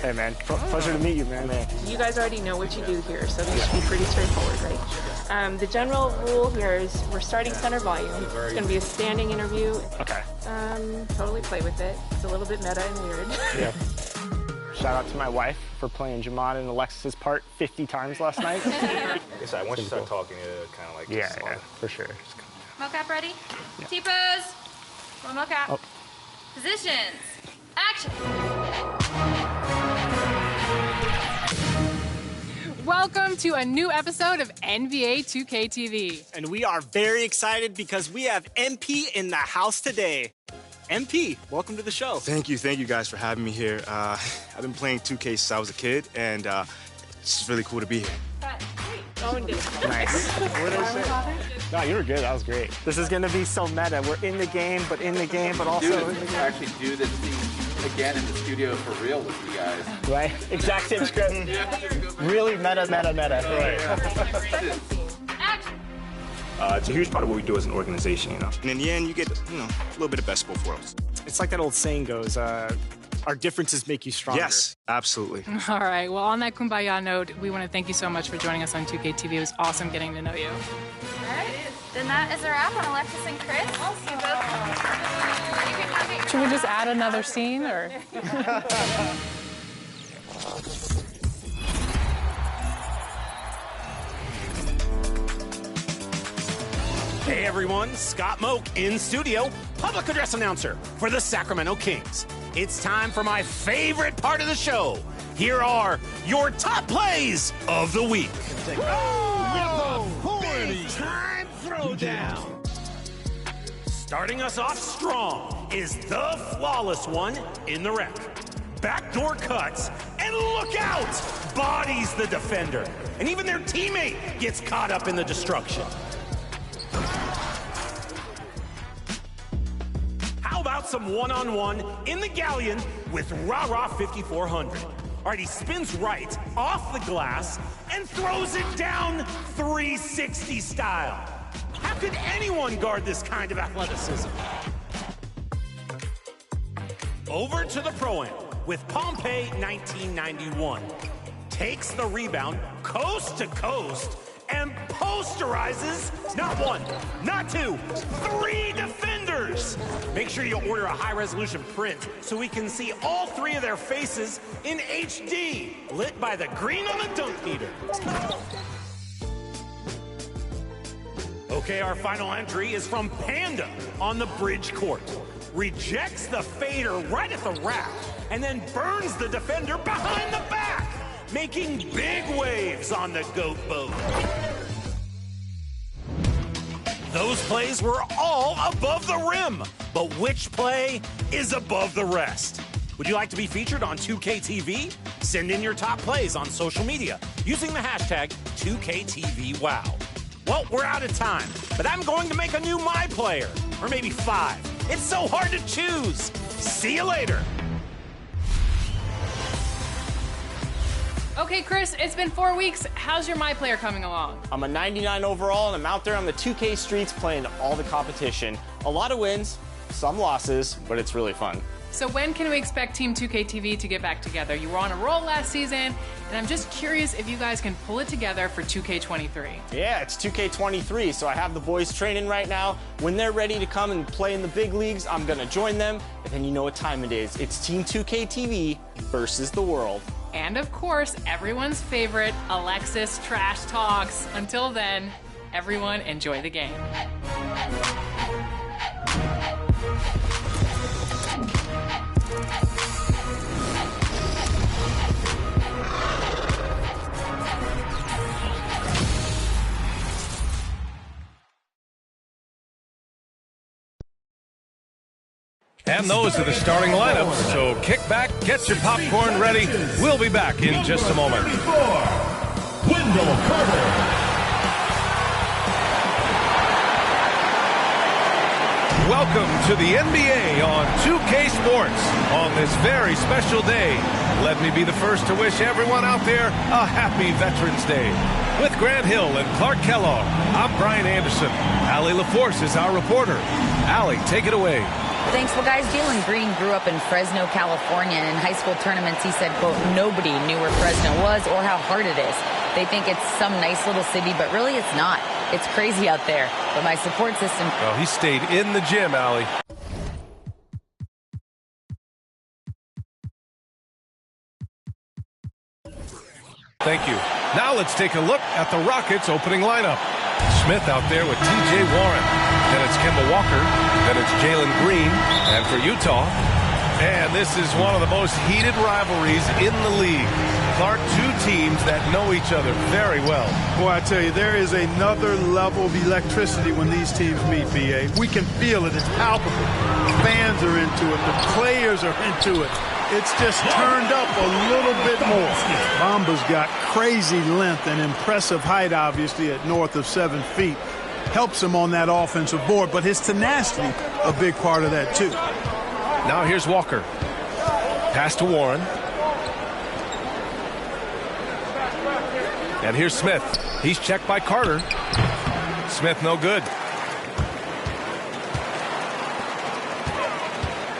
Hey, man. Pleasure to meet you, man. You guys already know what you do here, so this should be pretty straightforward, right? The general rule here is we're starting center volume. It's going to be a standing interview. Okay. Totally play with it. It's a little bit meta and weird. Yeah. Shout out to my wife for playing Jamon in Alexis's part 50 times last night. Once you start talking, it kind of like... Yeah, for sure. Mocap ready? Yeah. T-pose. One mocap. Oh. Positions. Action. Welcome to a new episode of NBA 2K TV. And we are very excited because we have MP in the house today. MP, welcome to the show. Thank you guys for having me here. I've been playing 2K since I was a kid, and it's just really cool to be here. Nice. No, you were good. That was great. This is going to be so meta. We're in the game, but also in the game. Actually do this scene again in the studio for real with you guys. Right? Exact same script. Really meta. Right. It's a huge part of what we do as an organization, you know. And in the end, you get, a little bit of best of both worlds. It's like that old saying goes, our differences make you stronger. Yes, absolutely. All right, well, on that kumbaya note, we want to thank you so much for joining us on 2K TV. It was awesome getting to know you. All right. Then that is a wrap on Alexis and Chris. You both... Should we just add another scene, or? Hey everyone, Scott Moak in studio, public address announcer for the Sacramento Kings. It's time for my favorite part of the show. Here are your top plays of the week. Big time throwdown. Starting us off strong is the flawless one in the rec. Backdoor cuts, and look out! Bodies the defender. And even their teammate gets caught up in the destruction. How about some one-on-one in the galleon with Rah-Rah 5400? All right, he spins right off the glass and throws it down 360 style. How could anyone guard this kind of athleticism? Over to the Pro-Am with Pompeii 1991. Takes the rebound coast to coast and posterizes not one, not two, three defenders. Make sure you order a high-resolution print so we can see all three of their faces in HD, lit by the green on the dunk meter. Okay, our final entry is from Panda on the bridge court. Rejects the fader right at the rack and then burns the defender behind the back, making big waves on the goat boat. Those plays were all above the rim, but which play is above the rest? Would you like to be featured on 2K TV? Send in your top plays on social media using the hashtag 2KTVWow. Well, we're out of time, but I'm going to make a new My Player, or maybe 5. It's so hard to choose. See you later. Okay, Chris, it's been 4 weeks. How's your My Player coming along? I'm a 99 overall, and I'm out there on the 2K streets playing all the competition. A lot of wins, some losses, but it's really fun. So when can we expect Team 2K TV to get back together? You were on a roll last season, and I'm just curious if you guys can pull it together for 2K23. Yeah, it's 2K23, so I have the boys training right now. When they're ready to come and play in the big leagues, I'm gonna join them, and then you know what time it is. It's Team 2K TV versus the world. And of course, everyone's favorite, Alexis Trash Talks. Until then, everyone enjoy the game. And those are the starting lineups, so kick back, get your popcorn ready. We'll be back in just a moment. Wendell Carter. Welcome to the NBA on 2K Sports. On this very special day, let me be the first to wish everyone out there a happy Veterans Day. With Grant Hill and Clark Kellogg, I'm Brian Anderson. Allie LaForce is our reporter. Allie, take it away. Thanks. Well, guys, Jalen Green grew up in Fresno, California, and in high school tournaments, he said, quote, nobody knew where Fresno was or how hard it is. They think it's some nice little city, but really it's not. It's crazy out there. But my support system... Well, he stayed in the gym, Allie. Thank you. Now let's take a look at the Rockets' opening lineup. Smith out there with T.J. Warren. Then it's Kemba Walker. Then it's Jalen Green. And for Utah, and this is one of the most heated rivalries in the league. Clark, two teams that know each other very well. Boy, I tell you, there is another level of electricity when these teams meet, B.A. We can feel it. It's palpable. Fans are into it. The players are into it. It's just turned up a little bit more. Bamba's got crazy length and impressive height, obviously, at north of 7 feet. Helps him on that offensive board, but his tenacity, a big part of that, too. Now here's Walker. Pass to Warren. And here's Smith. He's checked by Carter. Smith no good.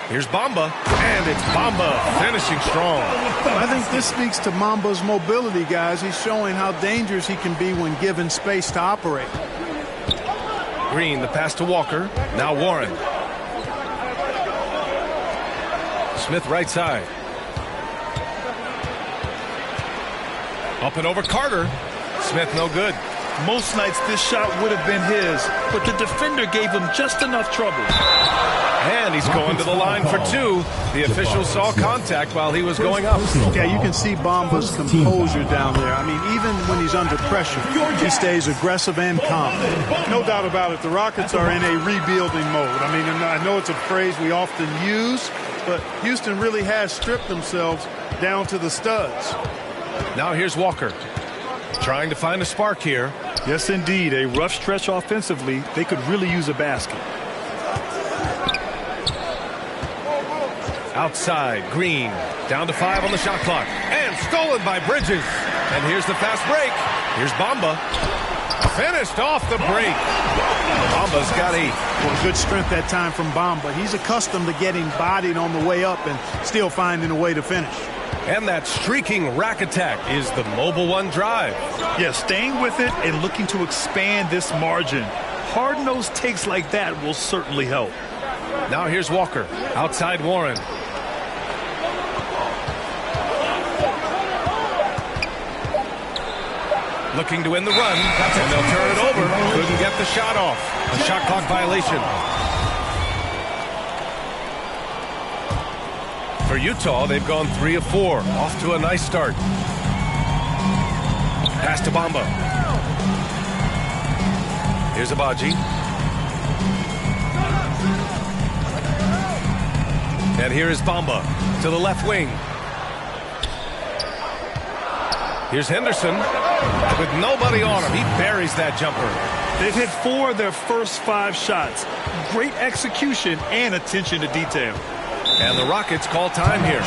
Here's Bamba, and it's Bamba finishing strong. I think this speaks to Mamba's mobility, guys. He's showing how dangerous he can be when given space to operate. Green, the pass to Walker. Now Warren. Smith right side. Up and over Carter. Smith no good. Most nights this shot would have been his, but the defender gave him just enough trouble. And he's going to the line for two. The official saw contact while he was going up. Yeah, you can see Bamba's composure down there. I mean, even when he's under pressure, he stays aggressive and calm. No doubt about it, the Rockets are in a rebuilding mode. I mean, and I know it's a phrase we often use, but Houston really has stripped themselves down to the studs. Now here's Walker. Trying to find a spark here. Yes, indeed. A rough stretch offensively. They could really use a basket. Outside, Green. Down to 5 on the shot clock. And stolen by Bridges. And here's the fast break. Here's Bamba. Finished off the break. Bamba's got 8. Well, good strength that time from Bamba. He's accustomed to getting bodied on the way up and still finding a way to finish. And that streaking rack attack is the Mobile One drive. Yeah, staying with it and looking to expand this margin. Hard-nosed takes like that will certainly help. Now here's Walker. Outside Warren. Looking to win the run, and they'll turn it over. Couldn't get the shot off. A shot clock violation. For Utah, they've gone 3 of 4. Off to a nice start. Pass to Bamba. Here's Abaji. And here is Bamba to the left wing. Here's Henderson with nobody on him. He buries that jumper. They've hit 4 of their first 5 shots. Great execution and attention to detail. And the Rockets call time here.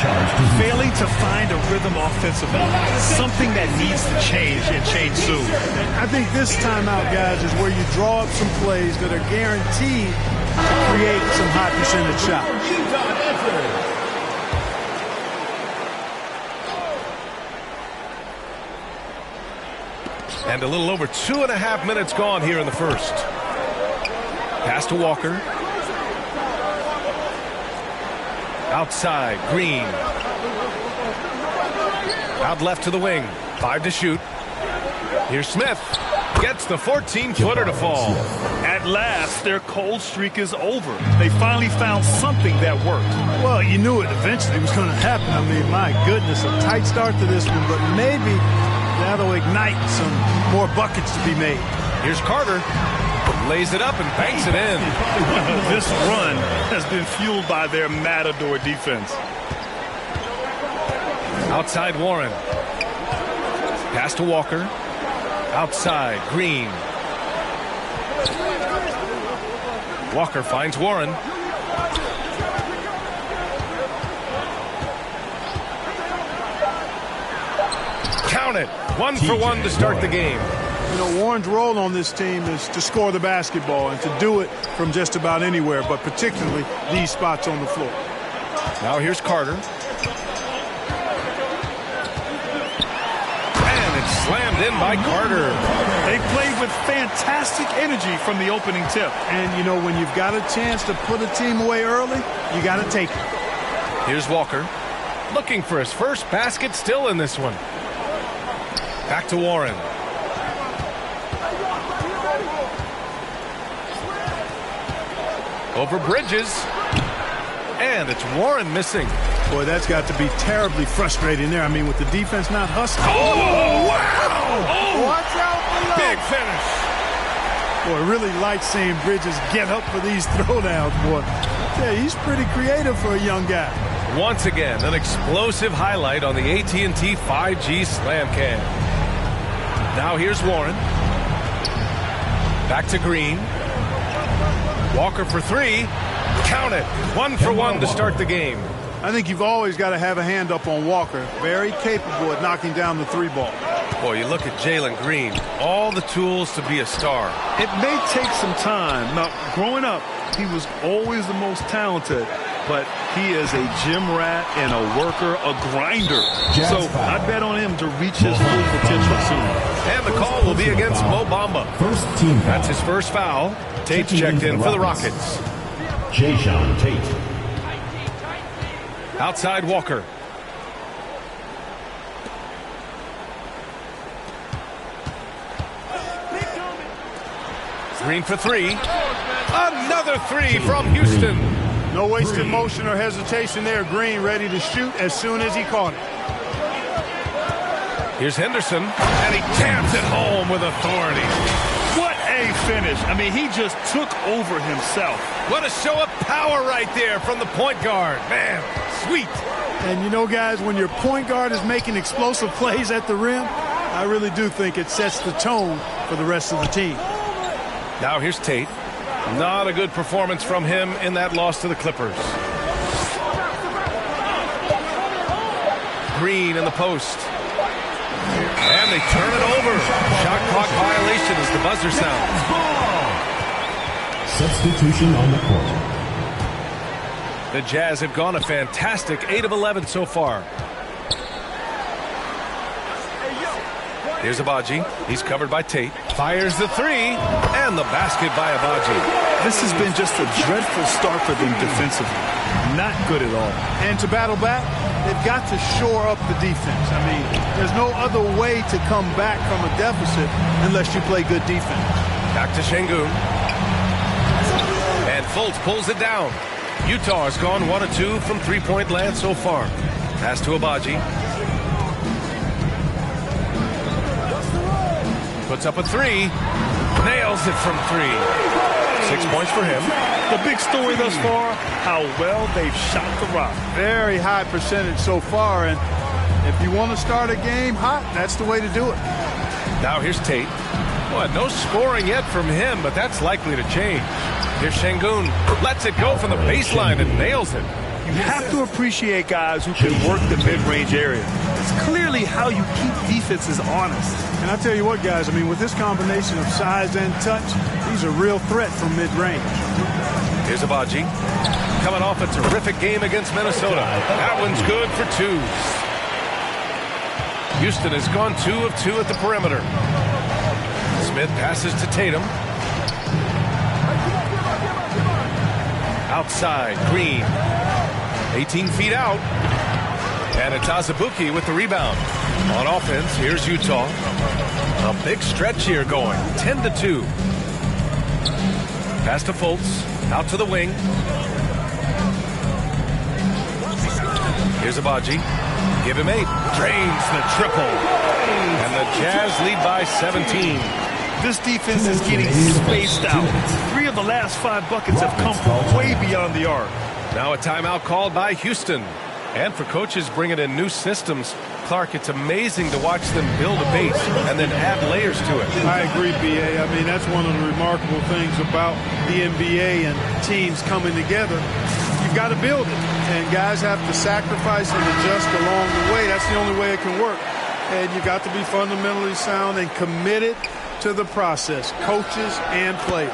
Failing to find a rhythm offensively. Something that needs to change and change soon. I think this timeout, guys, is where you draw up some plays that are guaranteed to create some high percentage shots. And a little over 2.5 minutes gone here in the first. Pass to Walker. Outside, Green. Out left to the wing. 5 to shoot. Here's Smith. Gets the 14-footer to fall. At last, their cold streak is over. They finally found something that worked. Well, you knew it eventually was going to happen. I mean, my goodness, a tight start to this one, but maybe that'll ignite some more buckets to be made. Here's Carter. Lays it up and banks it in. This run has been fueled by their Matador defense. Outside Warren. Pass to Walker. Outside Green. Walker finds Warren. Count it. 1 for 1 to start the game. You know, Warren's role on this team is to score the basketball and to do it from just about anywhere, but particularly these spots on the floor. Now here's Carter. And it's slammed in by Carter. They played with fantastic energy from the opening tip. And, you know, when you've got a chance to put a team away early, you got to take it. Here's Walker. Looking for his first basket, still in this one. Back to Warren. Over Bridges. And it's Warren missing. Boy, that's got to be terribly frustrating there. I mean, with the defense not hustling. Oh, wow! Oh, watch out below. Big finish. Boy, I really like seeing Bridges get up for these throwdowns, boy. Yeah, he's pretty creative for a young guy. Once again, an explosive highlight on the AT&T 5G Slam Cam. Now here's Warren. Back to Green. Walker for three. Count it. 1 for 1 to start the game. I think you've always got to have a hand up on Walker. Very capable at knocking down the three ball. Boy, you look at Jalen Green. All the tools to be a star. It may take some time. Now, growing up, he was always the most talented, but he is a gym rat and a worker, a grinder. So I bet on him to reach his full potential soon. And the call will be against Mo Bamba. That's his first foul. Tate's checked in for the Rockets. Jayshawn Tate. Outside Walker. Green for three. Another three from Houston. No wasted motion or hesitation there. Green ready to shoot as soon as he caught it. Here's Henderson, and he taps it home with authority. What a finish. I mean, he just took over himself. What a show of power right there from the point guard. Man, sweet. And you know, guys, when your point guard is making explosive plays at the rim, I really do think it sets the tone for the rest of the team. Now here's Tate. Not a good performance from him in that loss to the Clippers. Green in the post. And they turn it over. Shot clock violation as the buzzer sounds. Substitution on the court. The Jazz have gone a fantastic 8 of 11 so far. Here's Abaji. He's covered by Tate. Fires the three. And the basket by Abaji. This has been just a dreadful start for them defensively. Not good at all. And to battle back, they've got to shore up the defense. I mean, there's no other way to come back from a deficit unless you play good defense. Back to Şengün. And Fultz pulls it down. Utah has gone 1 of 2 from three-point land so far. Pass to Abaji. Puts up a three. Nails it from 3. 6 points for him. The big story thus far, how well they've shot the rock. Very high percentage so far, and if you want to start a game hot, that's the way to do it. Now here's Tate. Well, no scoring yet from him, but that's likely to change. Here's Şengün. Lets it go from the baseline and nails it. You have to appreciate guys who can work the mid-range area. It's clearly how you keep defenses honest. And I'll tell you what, guys, I mean, with this combination of size and touch, he's a real threat from mid-range. Here's Abaji. Coming off a terrific game against Minnesota. That one's good for 2. Houston has gone 2 of 2 at the perimeter. Smith passes to Tatum. Outside, Green. 18 feet out. And it's Azubuike with the rebound. On offense, here's Utah. A big stretch here going. 10-2. Pass to Fultz. Out to the wing. Here's Abaji. Give him 8. Drains the triple. And the Jazz lead by 17. This defense is getting spaced out. 3 of the last 5 buckets have come from way beyond the arc. Now a timeout called by Houston. And for coaches bringing in new systems, Clark, it's amazing to watch them build a base and then add layers to it. I agree, B.A. I mean, that's one of the remarkable things about the NBA and teams coming together. You've got to build it. And guys have to sacrifice and adjust along the way. That's the only way it can work. And you've got to be fundamentally sound and committed to the process, coaches and players.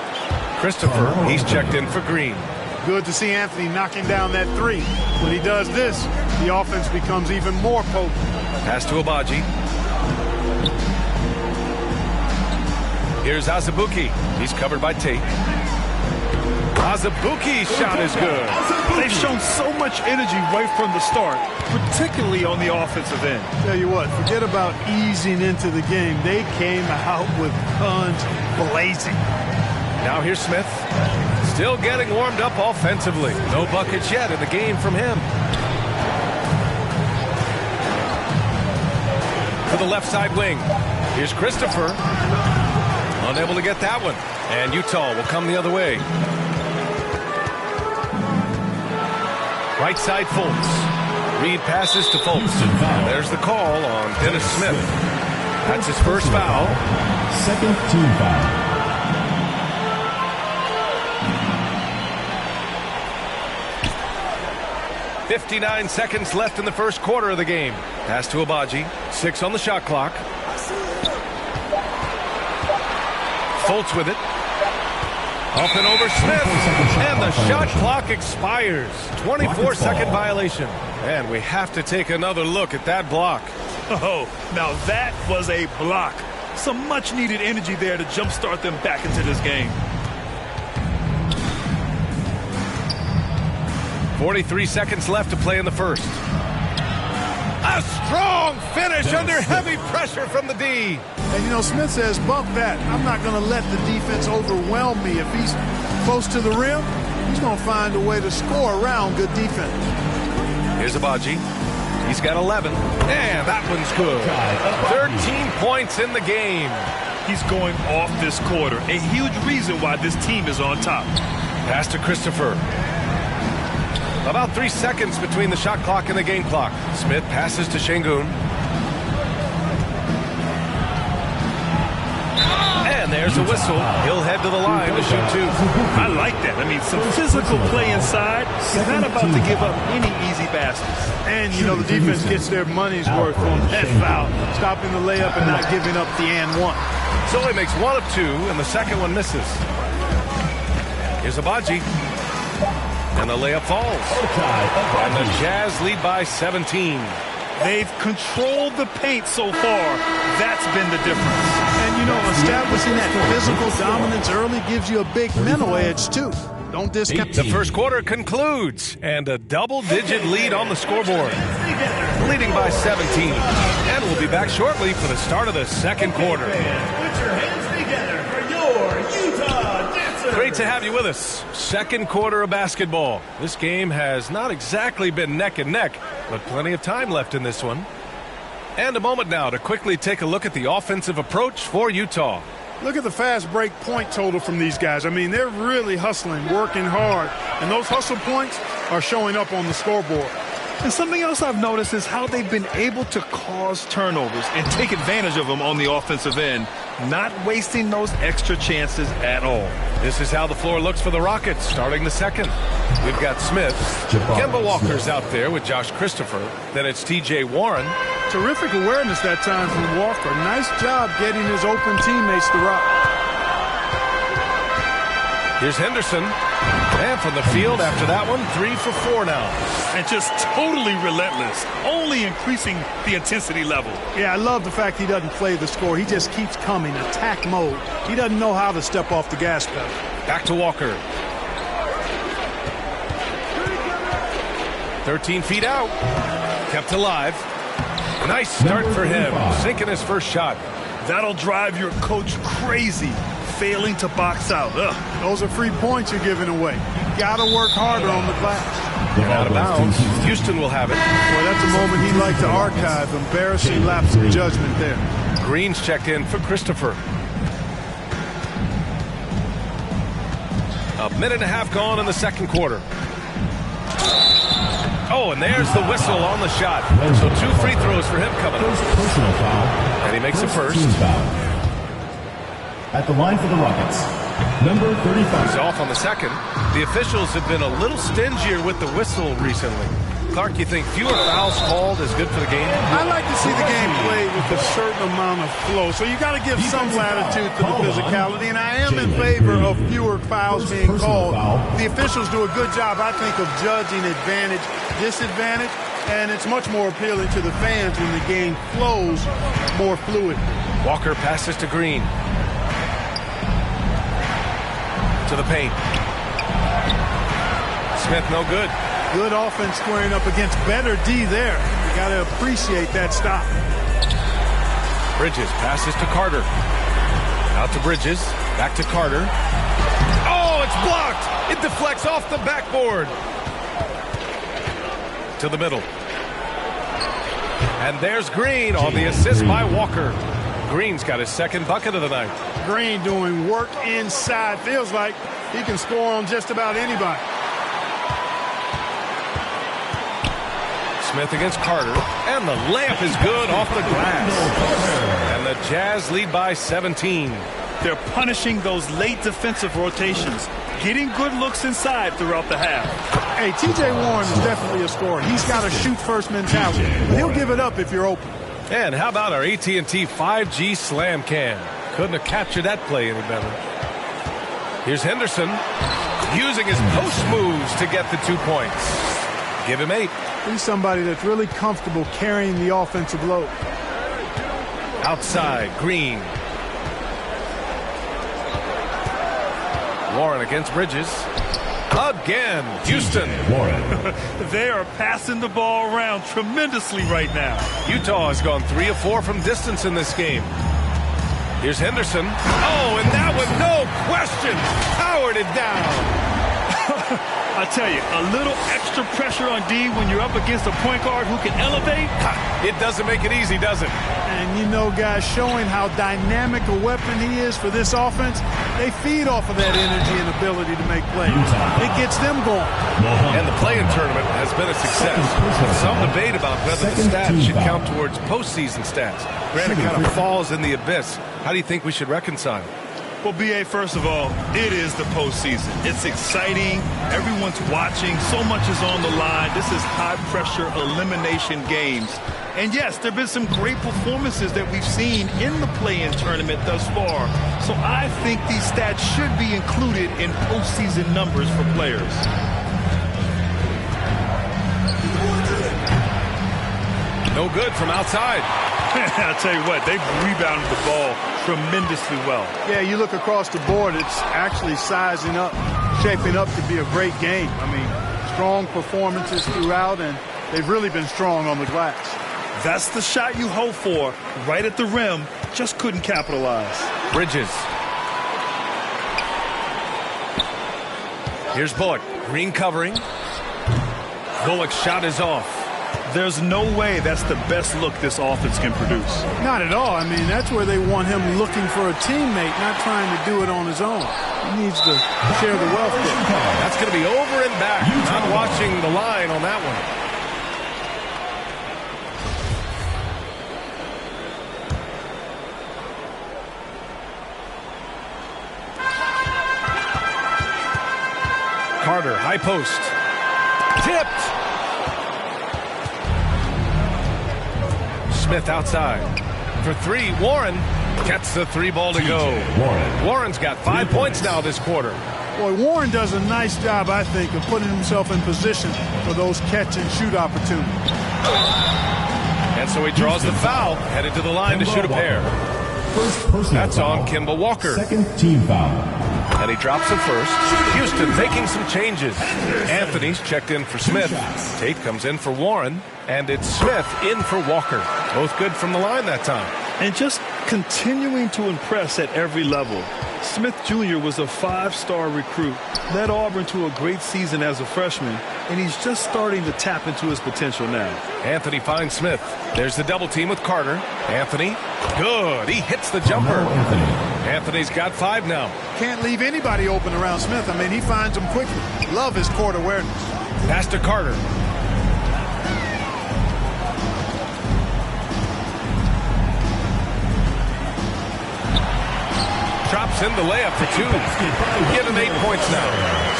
Christopher, he's checked in for Green. Good to see Anthony knocking down that three. When he does this, the offense becomes even more potent. Pass to Abaji. Here's Azubuike. He's covered by Tate. Azubuike's shot is good. They've shown so much energy right from the start, particularly on the offensive end. Tell you what, forget about easing into the game. They came out with guns blazing. Now here's Smith. Still getting warmed up offensively. No buckets yet in the game from him. To the left side wing. Here's Christopher. Unable to get that one. And Utah will come the other way. Right side Fultz. Reed passes to Fultz. There's the call on Dennis Smith. That's his first foul. Second team foul. 59 seconds left in the first quarter of the game. Pass to Abaji. 6 on the shot clock. Fultz with it. Up and over Smith. And the shot clock expires. 24-second violation. And we have to take another look at that block. Oh, now that was a block. Some much-needed energy there to jumpstart them back into this game. 43 seconds left to play in the first. A strong finish under heavy pressure from the D. And, you know, Smith says, bump that. I'm not going to let the defense overwhelm me. If he's close to the rim, he's going to find a way to score around good defense. Here's Abaji. He's got 11. And that one's good. 13 points in the game. He's going off this quarter. A huge reason why this team is on top. Pass to Christopher. About 3 seconds between the shot clock and the game clock. Smith passes to Şengün. And there's a whistle. He'll head to the line to shoot two. I like that. I mean, some physical play inside. He's not about to give up any easy baskets. And, you know, the defense gets their money's worth on that foul. Stopping the layup and not giving up the and one. So he makes 1 of 2, and the second one misses. Here's Abaji. And the layup falls. And the Jazz lead by 17. They've controlled the paint so far. That's been the difference. And, you know, establishing that physical dominance early gives you a big mental edge, too. Don't discount. The first quarter concludes, and a double-digit lead on the scoreboard. Leading by 17. And we'll be back shortly for the start of the second quarter. Put your hands together for your Utah Dancers. Great to have you with us. Second quarter of basketball. This game has not exactly been neck and neck, but plenty of time left in this one. And a moment now to quickly take a look at the offensive approach for Utah. Look at the fast break point total from these guys. I mean, they're really hustling, working hard, and those hustle points are showing up on the scoreboard. And something else I've noticed is how they've been able to cause turnovers and take advantage of them on the offensive end, not wasting those extra chances at all. This is how the floor looks for the Rockets starting the second. We've got Smith. Kemba Walker's out there with Josh Christopher. Then it's T.J. Warren. Terrific awareness that time from Walker. Nice job getting his open teammates to rock. Here's Henderson. And from the field after that one, 3 for 4 now. And just totally relentless, only increasing the intensity level. Yeah, I love the fact he doesn't play the score. He just keeps coming, attack mode. He doesn't know how to step off the gas pedal. Back to Walker. 13 feet out. Kept alive. Nice start for him, sinking his first shot. That'll drive your coach crazy, failing to box out. Ugh. Those are free points you're giving away. You got to work harder on the glass. And out of bounds. Houston will have it. Boy, that's a moment he'd like to archive. Embarrassing lapse of judgment there. Green's checked in for Christopher. A minute and a half gone in the second quarter. Oh, and there's the whistle on the shot. So 2 free throws for him coming up. Personal foul. And he makes it first. At the line for the Rockets, number 35. He's off on the second. The officials have been a little stingier with the whistle recently. Clark, you think fewer fouls called is good for the game? I like to see the game played with a certain amount of flow. So you got to give some latitude to the physicality, and I am in favor of fewer fouls being called. The officials do a good job, I think, of judging advantage, disadvantage, and it's much more appealing to the fans when the game flows more fluid. Walker passes to Green. To the paint. Smith, no good. Good offense squaring up against better D there. You got to appreciate that stop. Bridges passes to Carter. Out to Bridges. Back to Carter. Oh, it's blocked. It deflects off the backboard. To the middle. And there's Green on the assist by Walker. Green's got his second bucket of the night. Green doing work inside. Feels like he can score on just about anybody. Smith against Carter, and the layup is good off the glass. And the Jazz lead by 17. They're punishing those late defensive rotations, getting good looks inside throughout the half. Hey, T.J. Warren is definitely a scorer. He's got a shoot-first mentality. He'll give it up if you're open. And how about our AT&T 5G Slam Cam? Couldn't have captured that play any better. Here's Henderson using his post moves to get the 2 points. Give him 8. He's somebody that's really comfortable carrying the offensive load. Outside, Green. Warren against Bridges. Again, Houston. They are passing the ball around tremendously right now. Utah has gone 3 of 4 from distance in this game. Here's Henderson. Oh, and that one, no question, powered it down. I tell you, a little extra pressure on D when you're up against a point guard who can elevate. It doesn't make it easy, does it? And you know, guys, showing how dynamic a weapon he is for this offense, they feed off of that energy and ability to make plays. It gets them going. And the play-in tournament has been a success. Some debate about whether the stats should count towards postseason stats. Granted, kind of falls in the abyss. How do you think we should reconcile? Well, B.A., first of all, it is the postseason. It's exciting. Everyone's watching. So much is on the line. This is high-pressure elimination games. And, yes, there have been some great performances that we've seen in the play-in tournament thus far. So I think these stats should be included in postseason numbers for players. No good from outside. I'll tell you what, they've rebounded the ball tremendously well. Yeah, you look across the board, it's actually sizing up, shaping up to be a great game. I mean, strong performances throughout, and they've really been strong on the glass. That's the shot you hope for, right at the rim, just couldn't capitalize. Bridges. Here's Bullock. Green covering. Bullock's shot is off. There's no way that's the best look this offense can produce. Not at all. I mean, that's where they want him looking for a teammate, not trying to do it on his own. He needs to share the wealth there. That's going to be over and back. Not watching the line on that one. Carter, high post. Tipped. Smith outside. For 3, Warren gets the 3 ball to go. Warren's got 5 points now this quarter. Boy, Warren does a nice job, I think, of putting himself in position for those catch-and-shoot opportunities. And so he draws the foul, headed to the line to shoot a pair. That's on Kemba Walker. Second team foul. And he drops it first. Houston making some changes. Anthony's checked in for Smith. Tate comes in for Warren. And it's Smith in for Walker. Both good from the line that time. And just continuing to impress at every level. Smith Jr. was a 5-star recruit, led Auburn to a great season as a freshman, and he's just starting to tap into his potential now. Anthony finds Smith. There's the double team with Carter. Anthony, good. He hits the jumper. Anthony's got 5 now. Can't leave anybody open around Smith. I mean, he finds them quickly. Love his court awareness. Pass to Carter. Drops in the layup for 2. Give him 8 points now.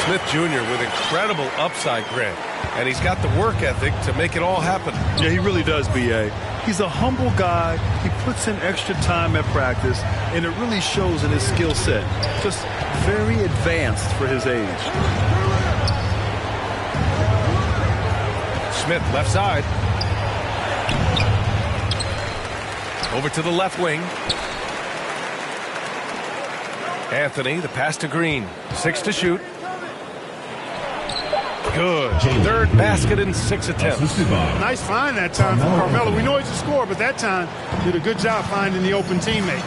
Smith Jr. with incredible upside grit. and he's got the work ethic to make it all happen. Yeah, he really does, B.A. He's a humble guy. He puts in extra time at practice, and it really shows in his skill set. Just very advanced for his age. Smith, left side. Over to the left wing. Anthony, the pass to Green. 6 to shoot. Good. Third basket in 6 attempts. Nice find that time from Carmelo. We know he's a scorer, but that time did a good job finding the open teammate.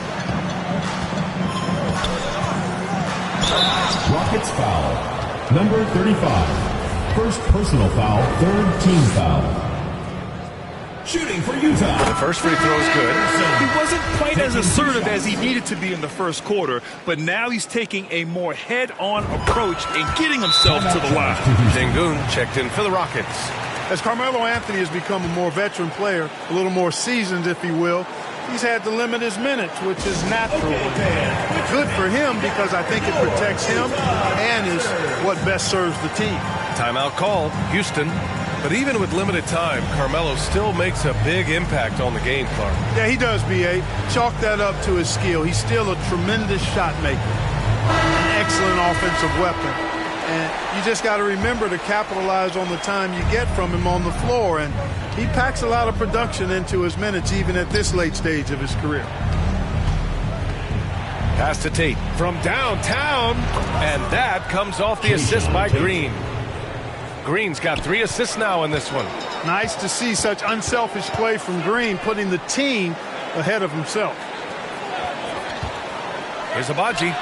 Rockets foul. Number 35. First personal foul, third team foul. Shooting for Utah. The first free throw is good. He wasn't quite as assertive as he needed to be in the first quarter, but now he's taking a more head-on approach and getting himself to the line. Sengun checked in for the Rockets. As Carmelo Anthony has become a more veteran player, a little more seasoned, if you will, he's had to limit his minutes, which is natural. Good for him because I think it protects him and is what best serves the team. Timeout called. Houston. But even with limited time, Carmelo still makes a big impact on the game, Clark. Yeah, he does, B.A. Chalk that up to his skill. He's still a tremendous shot maker. An excellent offensive weapon. And you just got to remember to capitalize on the time you get from him on the floor. And he packs a lot of production into his minutes, even at this late stage of his career. Pass to Tate from downtown. And that comes off the assist by Green. Green's got 3 assists now in this one. Nice to see such unselfish play from Green, putting the team ahead of himself. Here's Abaji.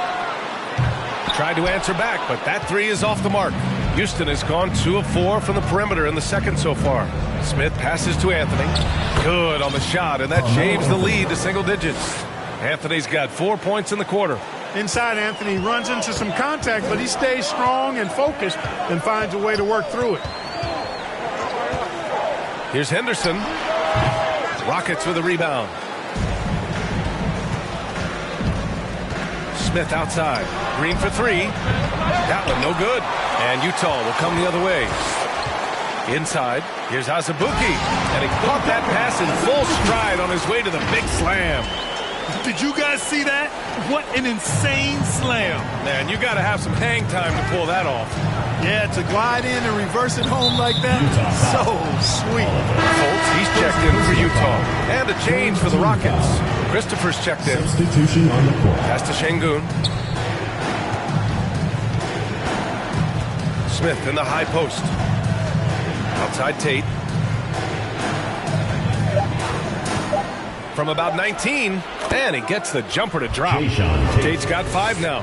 Tried to answer back, but that 3 is off the mark. Houston has gone 2 of 4 from the perimeter in the second so far. Smith passes to Anthony. Good on the shot, and that shaves the lead to single digits. Anthony's got 4 points in the quarter. Inside, Anthony runs into some contact, but he stays strong and focused and finds a way to work through it. Here's Henderson. Rockets with a rebound. Smith outside. Green for 3. That one no good. And Utah will come the other way. Inside, here's Azubuike. And he caught that pass in full stride on his way to the big slam. Did you guys see that? What an insane slam. Man, you got to have some hang time to pull that off. Yeah, to glide in and reverse it home like that, so sweet. Fultz, he's checked in for Utah. And a change for the Rockets. Christopher's checked in. Substitution on the court. Pass to Sengun. Smith in the high post. Outside Tate. From about 19, and he gets the jumper to drop. Tate's got 5 now.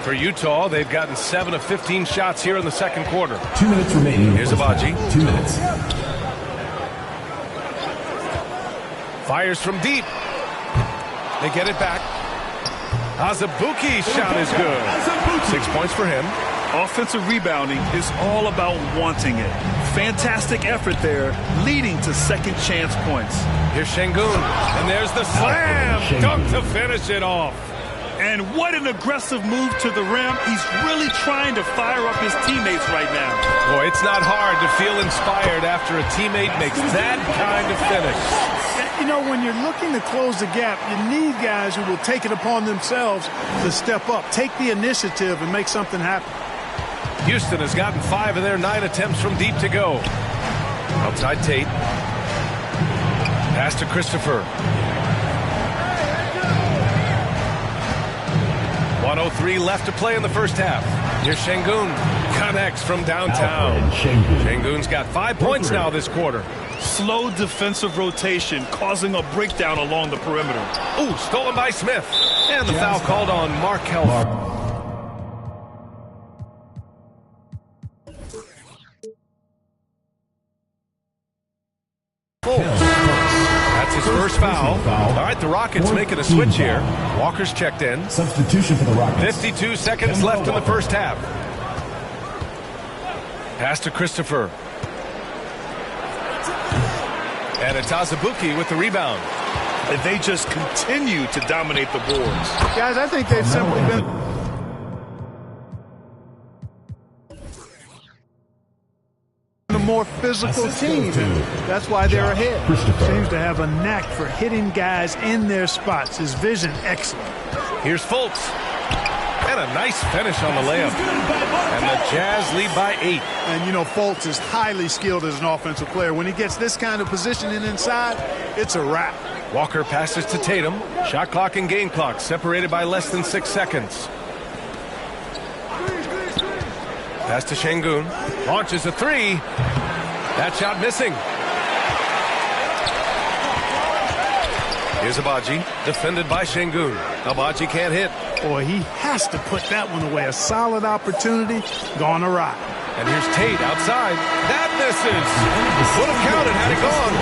For Utah, they've gotten 7 of 15 shots here in the second quarter. 2 minutes remaining. Here's Abaji. 2 minutes. Fires from deep. They get it back. Azubuike's shot is good. 6 points for him. Offensive rebounding is all about wanting it. Fantastic effort there, leading to second chance points. Here's Sengun, and there's the slam dunk to finish it off. And what an aggressive move to the rim. He's really trying to fire up his teammates right now. Boy, it's not hard to feel inspired after a teammate makes that kind of finish. You know, when you're looking to close the gap, you need guys who will take it upon themselves to step up, take the initiative, and make something happen. Houston has gotten 5 of their 9 attempts from deep to go. Outside Tate. Pass to Christopher. 1:03 left to play in the first half. Here's Sengun. Connects from downtown. Sengun's got 5 points now this quarter. Slow defensive rotation causing a breakdown along the perimeter. Ooh, stolen by Smith. And the foul called on Markel. That's his first foul. All right, the Rockets making a switch here. Walker's checked in. Substitution for the Rockets. 52 seconds left in the first half. Pass to Christopher. And it's Azubuike with the rebound. And they just continue to dominate the boards. Guys, I think they've simply been... more physical team. That's why they're ahead. Seems to have a knack for hitting guys in their spots. His vision, excellent. Here's Fultz. And a nice finish on the layup. And the Jazz lead by 8. And, you know, Fultz is highly skilled as an offensive player. When he gets this kind of positioning inside, it's a wrap. Walker passes to Tatum. Shot clock and game clock separated by less than 6 seconds. Pass to Şengün. Launches a 3. That shot missing. Here's Abaji, defended by Şengün. Abaji can't hit. Boy, he has to put that one away. A solid opportunity, gone awry. And here's Tate outside. That misses. Would have counted had it gone.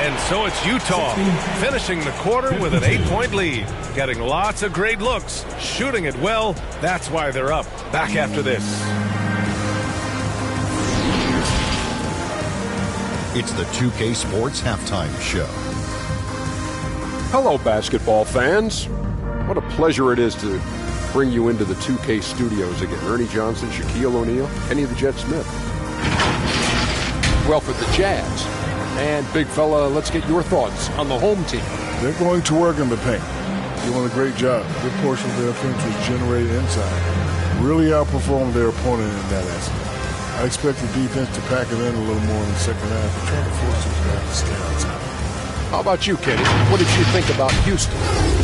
And so it's Utah finishing the quarter with an 8-point lead. Getting lots of great looks, shooting it well. That's why they're up. Back after this. It's the 2K Sports Halftime Show. Hello, basketball fans. What a pleasure it is to bring you into the 2K studios again. Ernie Johnson, Shaquille O'Neal, Kenny the Jet Smith. Well, for the Jazz. And, big fella, let's get your thoughts on the home team. They're going to work in the paint. Doing a great job. A good portion of their offense was generated inside. Really outperformed their opponent in that aspect. I expect the defense to pack it in a little more in the second half and try to force those guys to stay outside. How about you, Kenny? What did you think about Houston?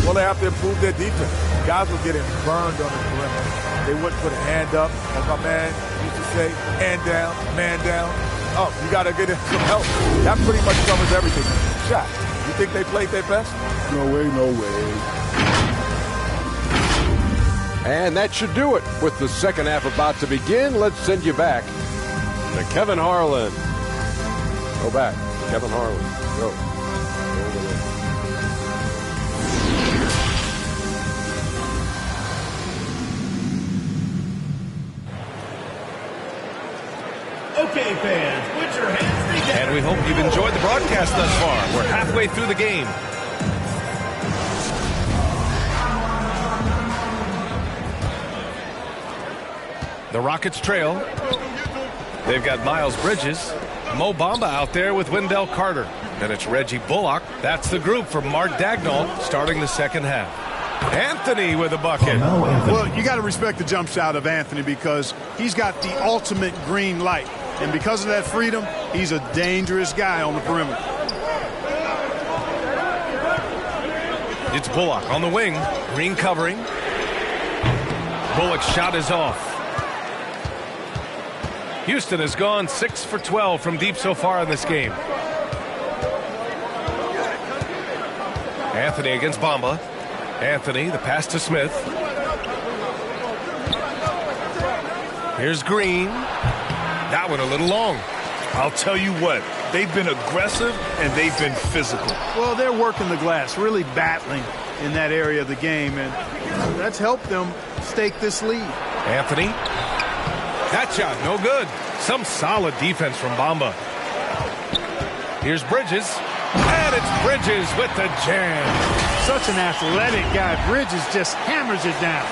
Well, they have to improve their defense. Guys were getting burned on the perimeter. They wouldn't put a hand up, as my man used to say, hand down, man down. Oh, you got to get him some help. That pretty much covers everything. Shaq, you think they played their best? No way, no way. And that should do it. With the second half about to begin, let's send you back to Kevin Harlan. Go back. Kevin Harlan. Go. Okay, fans, put your hands together. And we hope you've enjoyed the broadcast thus far. We're halfway through the game. The Rockets trail. They've got Miles Bridges, Mo Bamba out there with Wendell Carter. And it's Reggie Bullock. That's the group for Mark Daigneault starting the second half. Anthony with a bucket. Well, you got to respect the jump shot of Anthony because he's got the ultimate green light. And because of that freedom, he's a dangerous guy on the perimeter. It's Bullock on the wing. Green covering. Bullock's shot is off. Houston has gone 6 for 12 from deep so far in this game. Anthony against Bamba. Anthony, the pass to Smith. Here's Green. That one a little long. I'll tell you what, they've been aggressive and they've been physical. Well, they're working the glass, really battling in that area of the game, and that's helped them stake this lead. Anthony. That shot, no good. Some solid defense from Bamba. Here's Bridges. And it's Bridges with the jam. Such an athletic guy. Bridges just hammers it down.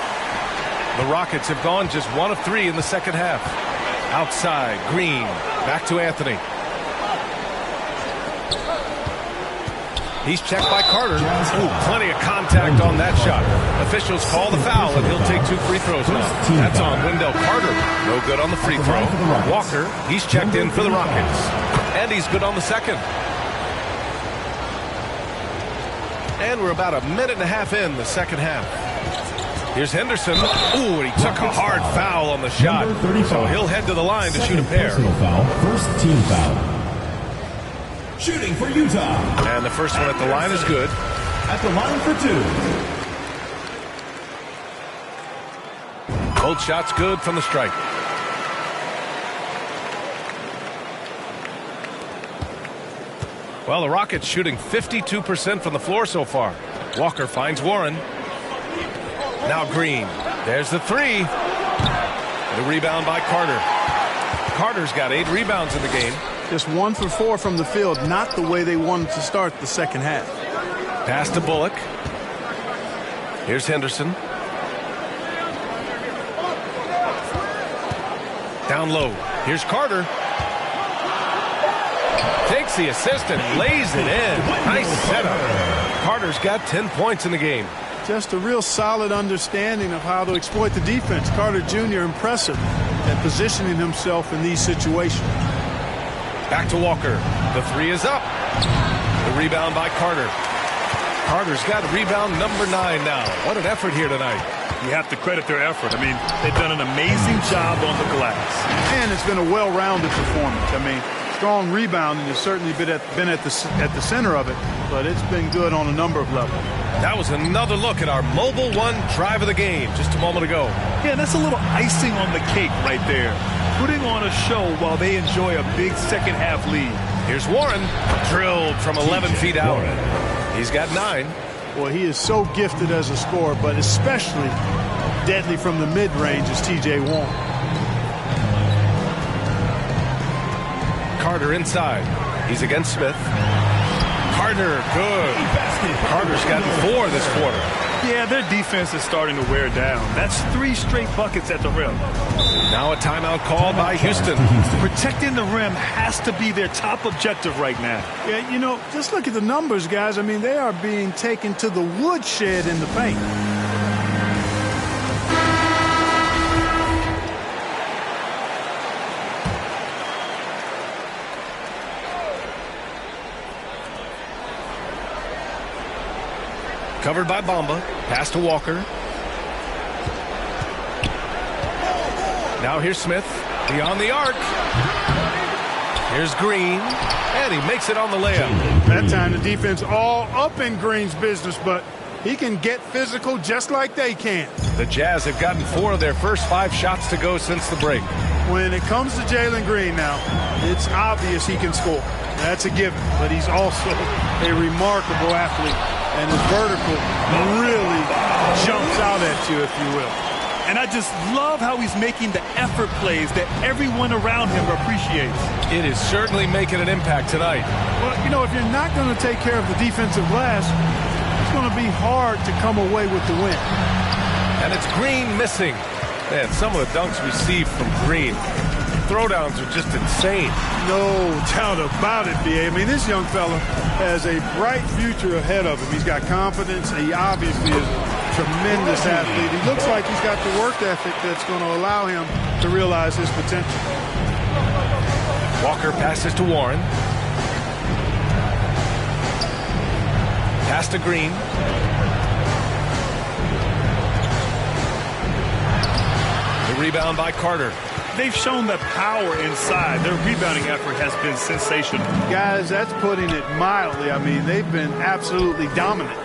The Rockets have gone just 1 of 3 in the second half. Outside, Green. Back to Anthony. He's checked by Carter. Ooh, plenty of contact on that shot. Officials call the foul, and he'll take 2 free throws now. That's on Wendell Carter. No good on the free throw. Walker, he's checked in for the Rockets. And he's good on the second. And we're about a minute and a half in the second half. Here's Henderson. Ooh, and he took a hard foul on the shot. So he'll head to the line to shoot a pair. Foul, first team foul. Shooting for Utah. And the first one at the line is good. At the line for 2. Both shots good from the stripe. Well, the Rockets shooting 52% from the floor so far. Walker finds Warren. Now Green. There's the 3. The rebound by Carter. Carter's got 8 rebounds in the game. Just 1 for 4 from the field. Not the way they wanted to start the second half. Pass to Bullock. Here's Henderson. Down low. Here's Carter. gets the assist and lays it in. Nice setup. Carter's got 10 points in the game. Just a real solid understanding of how to exploit the defense. Carter Jr. impressive at positioning himself in these situations. Back to Walker. The three is up. The rebound by Carter. Carter's got rebound number 9 now. What an effort here tonight. You have to credit their effort. I mean, they've done an amazing job on the glass. And it's been a well-rounded performance. I mean, strong rebounding has certainly been at the center of it, but it's been good on a number of levels. That was another look at our Mobile One drive of the game just a moment ago. Yeah, that's a little icing on the cake right there. Putting on a show while they enjoy a big second-half lead. Here's Warren, drilled from 11 feet out. He's got 9. Well, he is so gifted as a scorer, but especially deadly from the mid-range is T.J. Warren. Carter inside. He's against Smith. Carter, good. Carter's got 4 this quarter. Yeah, their defense is starting to wear down. That's 3 straight buckets at the rim. Now a timeout called by Houston. Protecting the rim has to be their top objective right now. Yeah, you know, just look at the numbers, guys. I mean, they are being taken to the woodshed in the paint. Covered by Bamba. Pass to Walker. Now here's Smith. Beyond the arc. Here's Green. And he makes it on the layup. That time the defense all up in Green's business, but he can get physical just like they can. The Jazz have gotten 4 of their first 5 shots to go since the break. When it comes to Jalen Green now, it's obvious he can score. That's a given, but he's also a remarkable athlete. And his vertical really jumps out at you, if you will. And I just love how he's making the effort plays that everyone around him appreciates. It is certainly making an impact tonight. Well, you know, if you're not going to take care of the defensive glass, it's going to be hard to come away with the win. And it's Green missing. Man, some of the dunks received from Green. Throwdowns are just insane. No doubt about it, B.A. I mean, this young fella has a bright future ahead of him. He's got confidence. He obviously is a tremendous athlete. He looks like he's got the work ethic that's going to allow him to realize his potential. Walker passes to Warren. Pass to Green. The rebound by Carter. They've shown the power inside. Their rebounding effort has been sensational. Guys, that's putting it mildly. I mean, they've been absolutely dominant.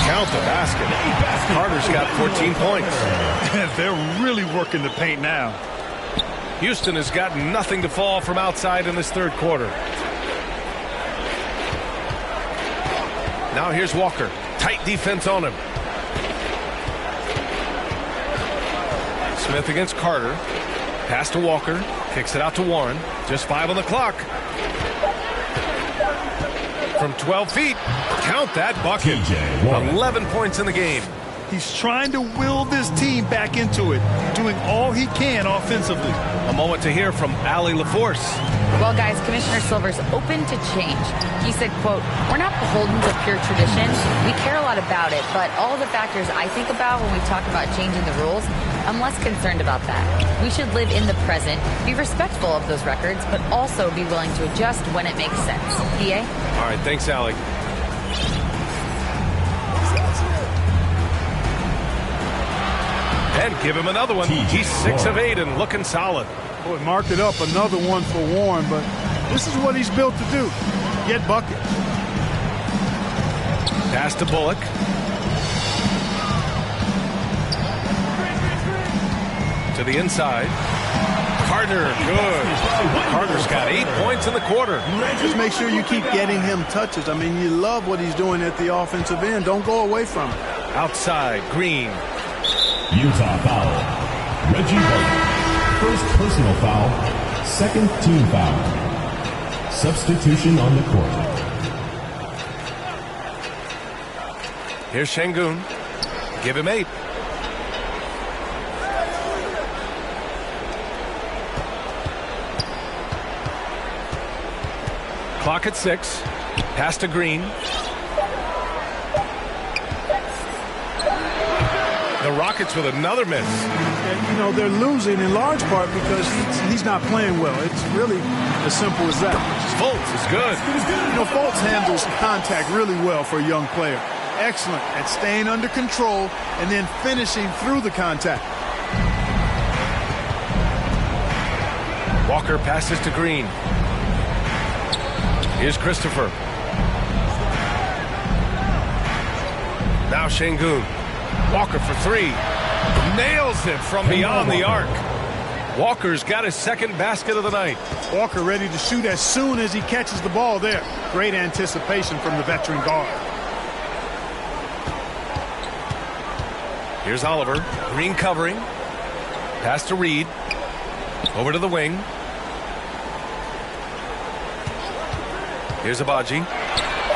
Count the basket. Carter's got 14 points. They're really working the paint now. Houston has got nothing to fall from outside in this third quarter. Now here's Walker. Tight defense on him. Smith against Carter. Pass to Walker. Kicks it out to Warren. Just 5 on the clock. From 12 feet. Count that bucket. 11 points in the game. He's trying to will this team back into it, doing all he can offensively. A moment to hear from Allie LaForce. Well, guys, Commissioner Silver's open to change. He said, quote, "We're not beholden to pure tradition. We care a lot about it, but all the factors I think about when we talk about changing the rules, I'm less concerned about that. We should live in the present, be respectful of those records, but also be willing to adjust when it makes sense." PA? All right, thanks, Allie. And give him another one. He's 6 of 8 and looking solid. Boy, marked it up, another one for Warren, but this is what he's built to do. Get buckets. Pass to Bullock. To the inside. Carter, good. Carter's got 8 points in the quarter. Just make sure you keep getting him touches. I mean, you love what he's doing at the offensive end. Don't go away from it. Outside, Green. Utah foul. Reggie Bullock. First personal foul. Second team foul. Substitution on the court. Here's Şengün. Give him 8. Clock at 6. Pass to Green. The Rockets with another miss. And, you know, they're losing in large part because he's not playing well. It's really as simple as that. Fultz is good. You know, Fultz handles contact really well for a young player. Excellent at staying under control and then finishing through the contact. Walker passes to Green. Here's Christopher. Now Şengün. Walker for 3. Nails it from beyond the arc. Walker's got his second basket of the night. Walker ready to shoot as soon as he catches the ball there. Great anticipation from the veteran guard. Here's Oliver. Green covering. Pass to Reed. Over to the wing. Here's Agbaji.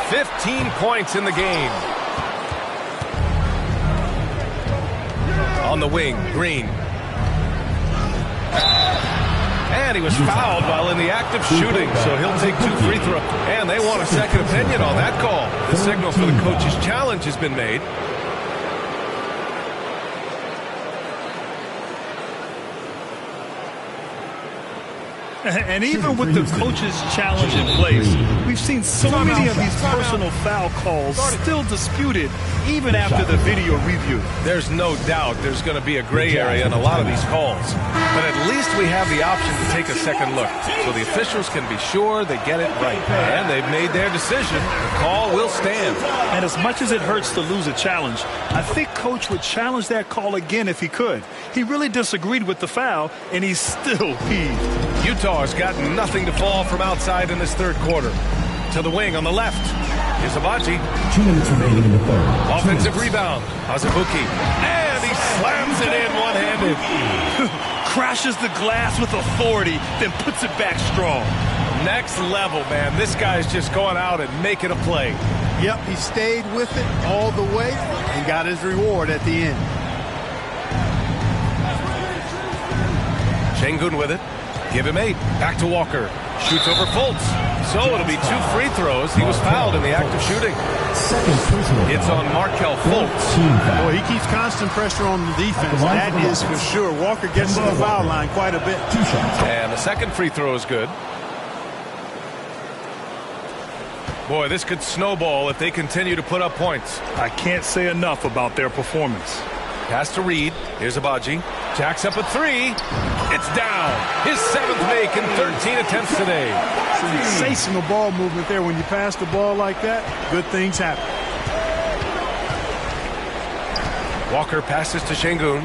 15 points in the game. On the wing, Green. And he was fouled while in the act of shooting, so he'll take 2 free throws. And they want a second opinion on that call. The signal for the coach's challenge has been made. And even with the coach's challenge in place, we've seen so many of these personal foul calls still disputed even after the video review. There's no doubt there's going to be a gray area in a lot of these calls. But at least we have the option to take a second look, so the officials can be sure they get it right. And they've made their decision. The call will stand. And as much as it hurts to lose a challenge, I think Coach would challenge that call again if he could. He really disagreed with the foul, and he's still peeved. Utah's got nothing to fall from outside in this third quarter. To the wing on the left. Here's Agbaji. 2 minutes remaining in the third. Offensive rebound. Azubuike. And he slams it in one-handed. Crashes the glass with authority, then puts it back strong. Next level, man. This guy's just going out and making a play. Yep, he stayed with it all the way and got his reward at the end. Şengün with it. Give him 8. Back to Walker. Shoots over Fultz. So it'll be 2 free throws. He was fouled in the act of shooting. It's on Markelle Fultz. Boy, he keeps constant pressure on the defense. That is for sure. Walker gets to the foul line quite a bit. And the second free throw is good. Boy, this could snowball if they continue to put up points. I can't say enough about their performance. Pass to Reed. Here's Agbaji. Jacks up a 3. It's down. His 7th make in 13 attempts today. Sensational ball movement there. When you pass the ball like that, good things happen. Walker passes to Şengün.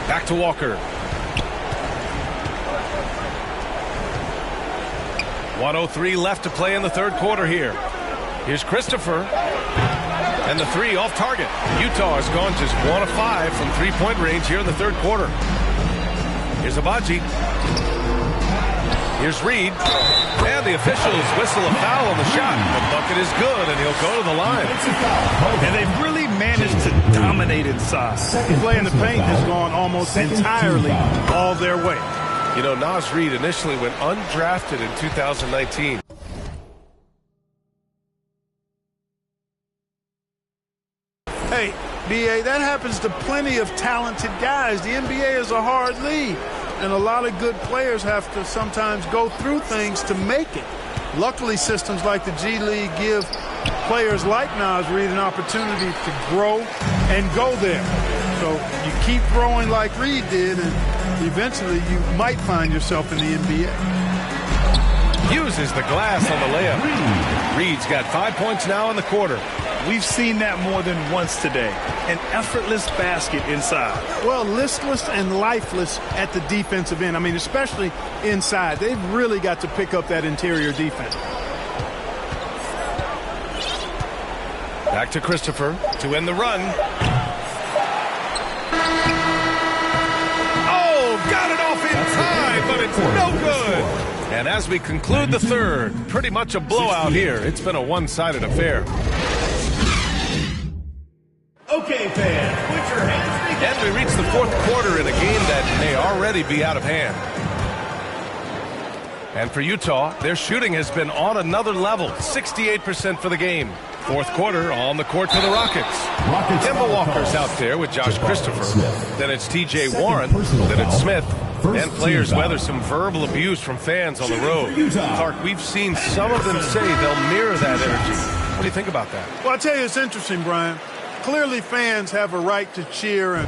Back to Walker. 1:03 left to play in the third quarter here. Here's Christopher. And the 3 off target. Utah has gone just 1 of 5 from three-point range here in the third quarter. Here's Agbaji. Here's Reed. And the officials whistle a foul on the shot. The bucket is good, and he'll go to the line. And they've really managed to dominate inside. Play in the paint has gone almost entirely all their way. You know, Naz Reid initially went undrafted in 2019. Hey, B.A., that happens to plenty of talented guys. The NBA is a hard league, and a lot of good players have to sometimes go through things to make it. Luckily, systems like the G League give players like Naz Reid an opportunity to grow and go there. So you keep growing like Reid did, and eventually you might find yourself in the NBA. Uses the glass on the layup. Reed's got 5 points now in the quarter. We've seen that more than once today. An effortless basket inside. Well, listless and lifeless at the defensive end. I mean, especially inside. They've really got to pick up that interior defense. Back to Christopher to end the run. Oh, got it off in time, but it's no good. And as we conclude the third, pretty much a blowout here. It's been a one-sided affair. Okay, fans, put your hands together. And we reach the fourth quarter in a game that may already be out of hand. And for Utah, their shooting has been on another level, 68% for the game. Fourth quarter on the court for the Rockets. Kemba Walker's out there with Josh Christopher. Then it's T.J. Warren. Then it's Smith. And players weather some verbal abuse from fans on the road. Clark, we've seen some of them say they'll mirror that energy. What do you think about that? Well, I tell you, it's interesting, Brian. Clearly fans have a right to cheer and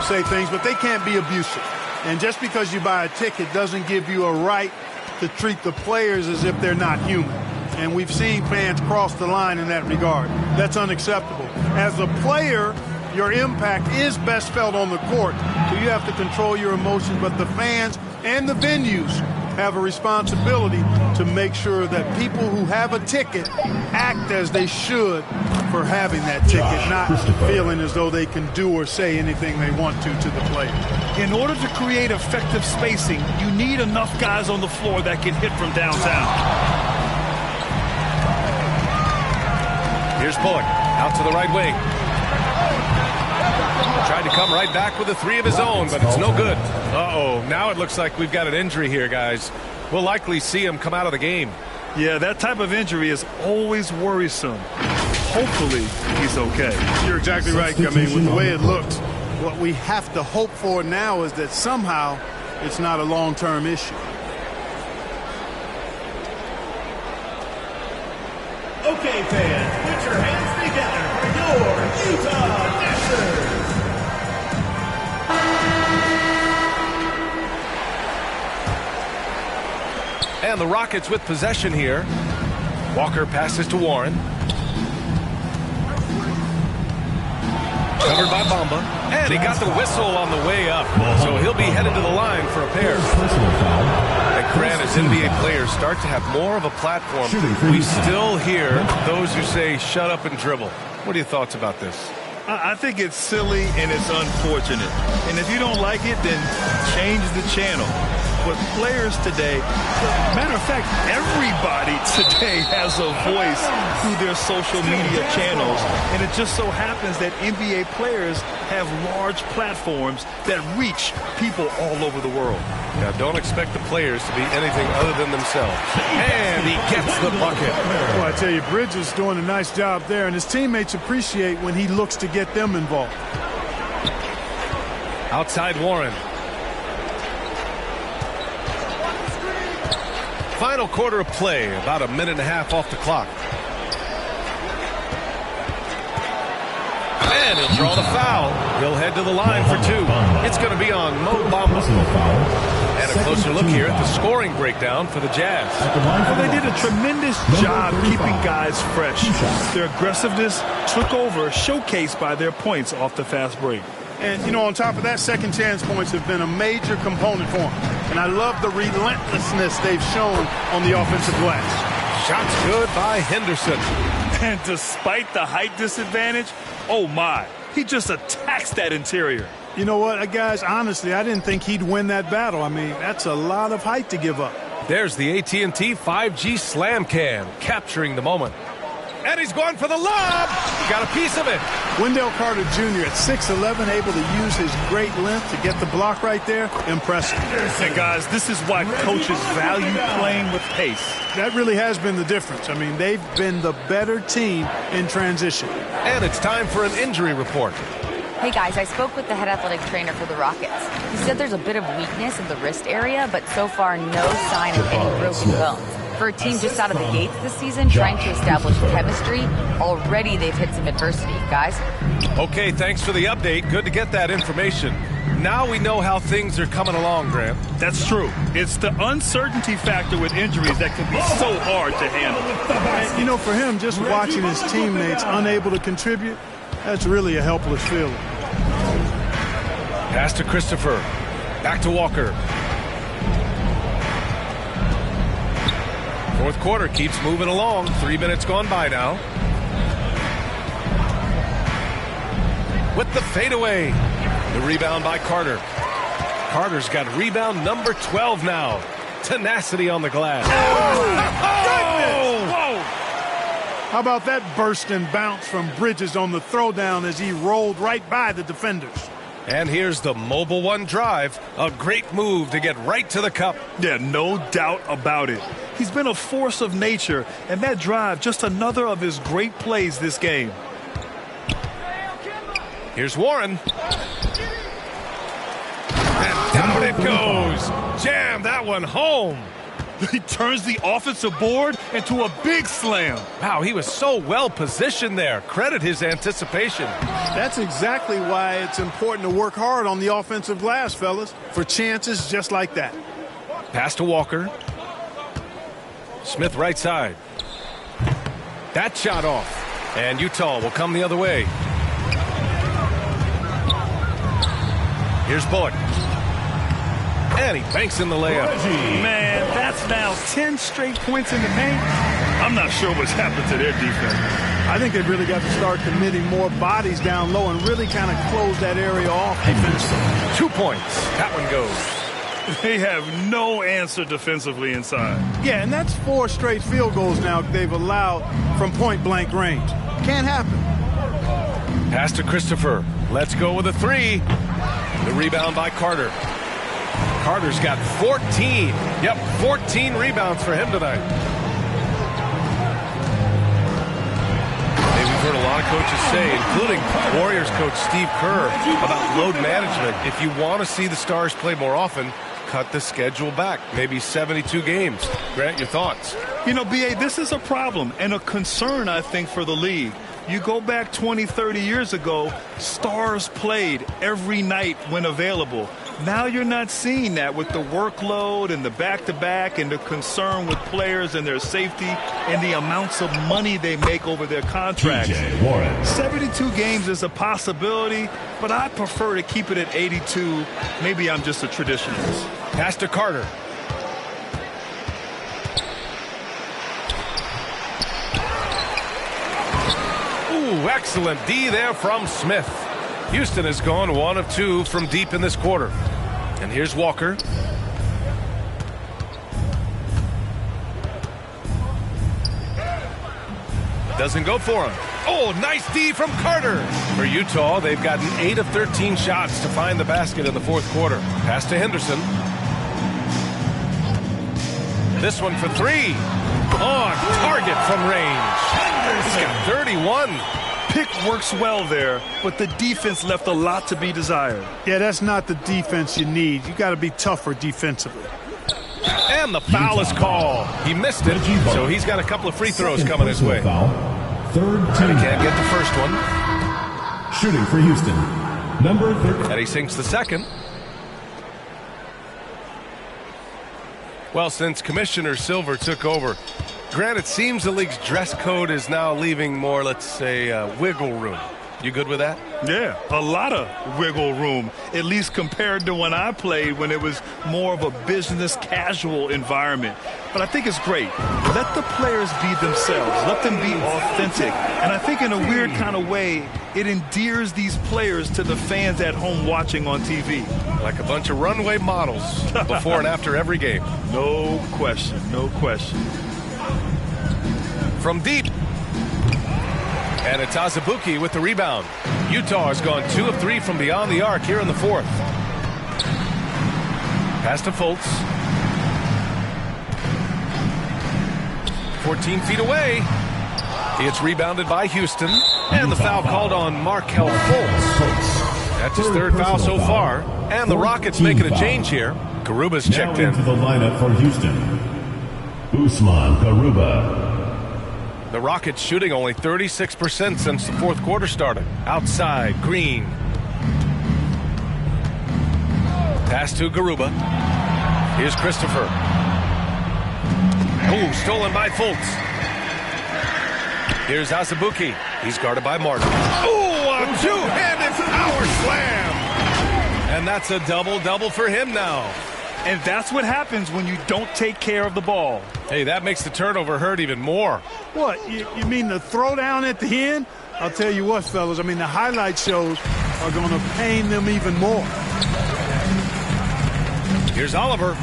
say things, but they can't be abusive. And just because you buy a ticket doesn't give you a right to treat the players as if they're not human. And we've seen fans cross the line in that regard. That's unacceptable. As a player, your impact is best felt on the court, so you have to control your emotions, but the fans and the venues have a responsibility to make sure that people who have a ticket act as they should for having that ticket, not feeling as though they can do or say anything they want to the players. In order to create effective spacing, you need enough guys on the floor that can hit from downtown. Here's Bullock out to the right wing. Tried to come right back with a three of his own, but it's no good. Uh-oh, now it looks like we've got an injury here, guys. We'll likely see him come out of the game. Yeah, that type of injury is always worrisome. Hopefully, he's okay. You're exactly right. I mean, with the way it looks, what we have to hope for now is that somehow it's not a long-term issue. Okay, fans, put your hands together for your Utah Dashers. And the Rockets with possession here. Walker passes to Warren. Covered by Bamba. And he got the whistle on the way up. So he'll be headed to the line for a pair. And Grant, as NBA players start to have more of a platform, we still hear those who say, shut up and dribble. What are your thoughts about this? I think it's silly and it's unfortunate. And if you don't like it, then change the channel. But players today, matter of fact, everybody today has a voice through their social media channels. And it just so happens that NBA players have large platforms that reach people all over the world. Now, don't expect the players to be anything other than themselves. And he gets the bucket. Well, I tell you, Bridges doing a nice job there, and his teammates appreciate when he looks to get them involved. Outside Warren. Final quarter of play, about a minute and a half off the clock. And he'll draw the foul. He'll head to the line for two. It's going to be on Mo Bamba. And a closer look here at the scoring breakdown for the Jazz. Well, they did a tremendous job keeping guys fresh. Their aggressiveness took over, showcased by their points off the fast break. And, you know, on top of that, second chance points have been a major component for them. And I love the relentlessness they've shown on the offensive glass. Shots good by Henderson. And despite the height disadvantage, oh my, he just attacks that interior. You know what, guys, honestly, I didn't think he'd win that battle. I mean, that's a lot of height to give up. There's the AT&T 5G Slam Cam, capturing the moment. And he's going for the lob. Got a piece of it. Wendell Carter Jr. at 6'11", able to use his great length to get the block right there. Impressive. And guys, this is why coaches value playing with pace. That really has been the difference. I mean, they've been the better team in transition. And it's time for an injury report. Hey guys, I spoke with the head athletic trainer for the Rockets. He said there's a bit of weakness in the wrist area, but so far no sign of any broken bones. For a team just out of the gates this season, trying to establish chemistry, already they've hit some adversity. Guys? Okay, thanks for the update. Good to get that information. Now we know how things are coming along, Graham. That's true. It's the uncertainty factor with injuries that can be so hard to handle. And, you know, for him, just watching his teammates unable to contribute, that's really a helpless feeling. Pass to Christopher. Back to Walker. Fourth quarter keeps moving along. 3 minutes gone by now. With the fadeaway. The rebound by Carter. Carter's got rebound number 12 now. Tenacity on the glass. Oh! Whoa! How about that burst and bounce from Bridges on the throwdown as he rolled right by the defenders? And here's the Mobile One drive. A great move to get right to the cup. Yeah, no doubt about it. He's been a force of nature, and that drive, just another of his great plays this game. Here's Warren. And down it goes. Jam that one home. He turns the offensive board into a big slam. Wow, he was so well positioned there. Credit his anticipation. That's exactly why it's important to work hard on the offensive glass, fellas, for chances just like that. Pass to Walker. Smith right side. That shot off. And Utah will come the other way. Here's Bullock. And he banks in the layup. Man, that's now 10 straight points in the paint. I'm not sure what's happened to their defense. I think they've really got to start committing more bodies down low and really kind of close that area off defensively. 2 points. That one goes. They have no answer defensively inside. Yeah, and that's 4 straight field goals now they've allowed from point-blank range. Can't happen. Pass to Christopher. Let's go with a 3. The rebound by Carter. Carter's got 14. Yep, 14 rebounds for him tonight. We've heard a lot of coaches say, including Warriors coach Steve Kerr, about load management. If you want to see the Stars play more often, cut the schedule back. Maybe 72 games. Grant, your thoughts? You know, B.A., this is a problem and a concern, I think, for the league. You go back 20, 30 years ago, Stars played every night when available. Now you're not seeing that with the workload and the back-to-back and the concern with players and their safety and the amounts of money they make over their contracts. 72 games is a possibility, but I prefer to keep it at 82. Maybe I'm just a traditionalist. Pass to Carter. Ooh, excellent D there from Smith. Houston has gone 1 of 2 from deep in this quarter. And here's Walker. Doesn't go for him. Oh, nice D from Carter. For Utah, they've gotten 8 of 13 shots to find the basket in the fourth quarter. Pass to Henderson. This one for 3. On target from range. He's got 31. Pick works well there, but the defense left a lot to be desired. Yeah, that's not the defense you need. You got to be tougher defensively. And the foul is called. He missed it, so he's got a couple of free throws coming his way. Third team. And he can't get the first one. Shooting for Houston, number 13. And he sinks the second. Well, since Commissioner Silver took over, Grant, it seems the league's dress code is now leaving more, let's say, wiggle room. You good with that? Yeah, a lot of wiggle room, at least compared to when I played, when it was more of a business casual environment. But I think it's great. Let the players be themselves. Let them be authentic. And I think in a weird kind of way, it endears these players to the fans at home watching on TV. Like a bunch of runway models before and after every game. No question, no question. From deep. And it's Azubuike with the rebound. Utah has gone 2 of 3 from beyond the arc here in the fourth. Pass to Fultz. 14 feet away. It's rebounded by Houston. And the foul called on Markelle Fultz. That's his 3rd foul so far. And the Rockets making a change here. Garuba's checked in. Into the lineup for Houston, Usman Garuba. The Rockets shooting only 36% since the fourth quarter started. Outside, Green. Pass to Garuba. Here's Christopher. Oh, stolen by Fultz. Here's Azubuike. He's guarded by Martin. Oh, a two-handed power slam. And that's a double-double for him now. And that's what happens when you don't take care of the ball. Hey, that makes the turnover hurt even more. What, you mean the throwdown at the end? I'll tell you what, fellas, I mean, the highlight shows are going to pain them even more. Here's Oliver.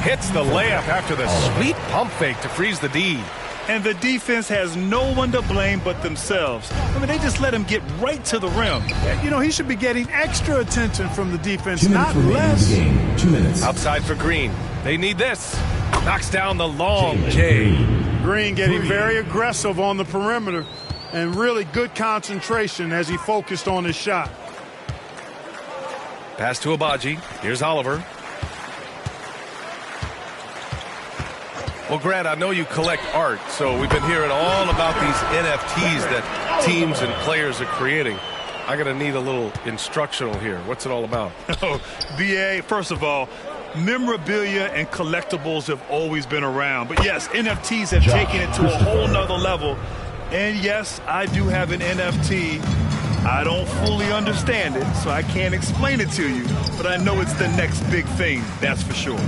Hits the layup after the sweet pump fake to freeze the D. And the defense has no one to blame but themselves. I mean, they just let him get right to the rim. You know, he should be getting extra attention from the defense, 2 minutes not less. Game. 2 minutes. Outside for Green. They need this. Knocks down the long J. Green getting very aggressive on the perimeter and really good concentration as he focused on his shot. Pass to Abaji. Here's Oliver. Well, Grant, I know you collect art, so we've been hearing all about these NFTs that teams and players are creating. I'm going to need a little instructional here. What's it all about? Oh, BA, first of all, memorabilia and collectibles have always been around. But yes, NFTs have taken it to a whole nother level. And yes, I do have an NFT. I don't fully understand it, so I can't explain it to you. But I know it's the next big thing, that's for sure.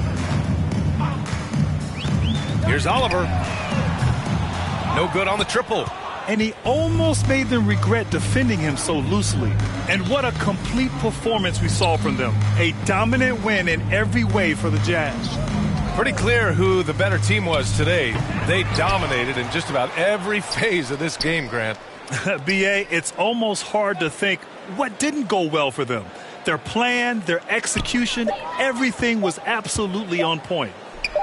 Here's Oliver. No good on the triple. And he almost made them regret defending him so loosely. And what a complete performance we saw from them. A dominant win in every way for the Jazz. Pretty clear who the better team was today. They dominated in just about every phase of this game, Grant. BA, it's almost hard to think what didn't go well for them. Their plan, their execution, everything was absolutely on point.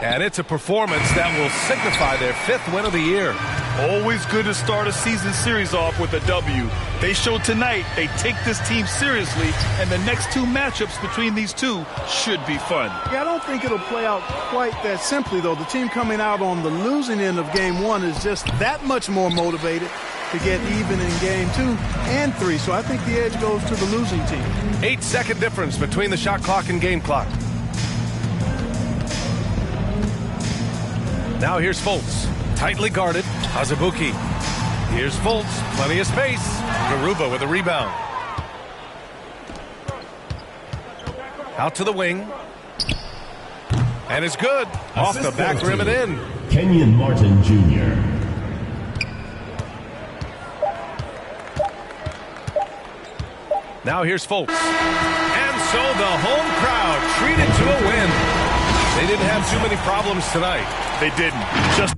And it's a performance that will signify their 5th win of the year. Always good to start a season series off with a W. They showed tonight they take this team seriously, and the next 2 matchups between these two should be fun. Yeah, I don't think it'll play out quite that simply, though. The team coming out on the losing end of game 1 is just that much more motivated to get even in game 2 and 3. So I think the edge goes to the losing team. 8-second difference between the shot clock and game clock. Now here's Fultz, tightly guarded. Azubuike. Here's Fultz, plenty of space. Garuba with a rebound. Out to the wing. And it's good. Off the back rim and in. Kenyon Martin Jr. Now here's Fultz. And so the home crowd treated to a win. They didn't have too many problems tonight. They didn't. Just